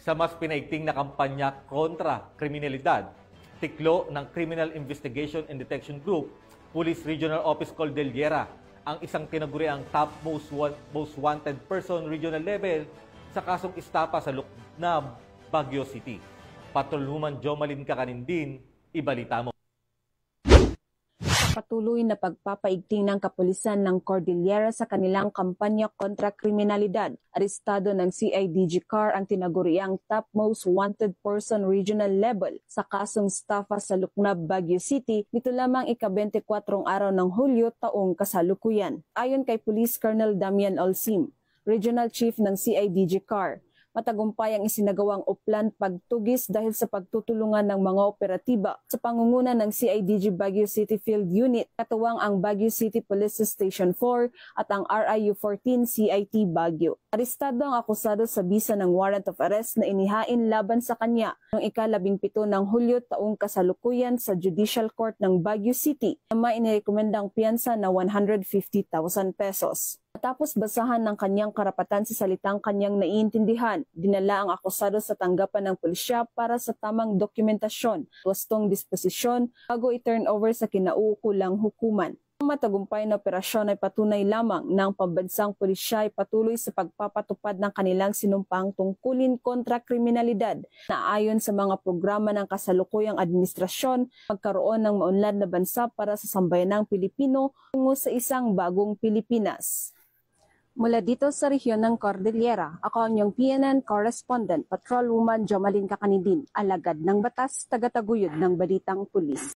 Sa mas pinaigting na kampanya kontra kriminalidad, tiklo ng Criminal Investigation and Detection Group, Police Regional Office Cordillera, ang isang tinaguriang top most wanted person regional level sa kasong istapa sa Luknab, Baguio City. Patrolwoman Jomalyn Kakanindin, ibalita mo. Patuloy na pagpapaigting ng kapulisan ng Cordillera sa kanilang kampanya kontra kriminalidad. Arestado ng CIDG CAR ang tinaguriang top most wanted person regional level sa kasong estafa sa Luknab, Baguio City nito lamang ika-24 araw ng Hulyo taong kasalukuyan. Ayon kay Police Colonel Damian Olsim, Regional Chief ng CIDG CAR, matagumpay ang isinagawang uplan pagtugis dahil sa pagtutulungan ng mga operatiba sa pangunguna ng CIDG Baguio City Field Unit, katuwang ang Baguio City Police Station 4 at ang RIU-14 CIT Baguio. Arestado ang akusado sa bisa ng warrant of arrest na inihain laban sa kanya noong ika-17 ng Hulyo taong kasalukuyan sa Judicial Court ng Baguio City na may inirekomendang piyansa na 150,000 pesos. Matapos basahan ng kanyang karapatan sa salitang kanyang naiintindihan, dinala ang akusado sa tanggapan ng pulisya para sa tamang dokumentasyon, wastong disposisyon bago i-turn over sa kinauukulang hukuman. Ang matagumpay na operasyon ay patunay lamang ng pambansang pulisya ay patuloy sa pagpapatupad ng kanilang sinumpang tungkulin kontra kriminalidad na ayon sa mga programa ng kasalukuyang administrasyon, magkaroon ng maunlad na bansa para sa sambayanang Pilipino tungo sa isang bagong Pilipinas. Mula dito sa rehiyon ng Cordillera, ako ang iyong PNN correspondent, Patrolwoman Jomalyn Kakanindin, alagad ng batas, tagataguyod ng balitang pulis.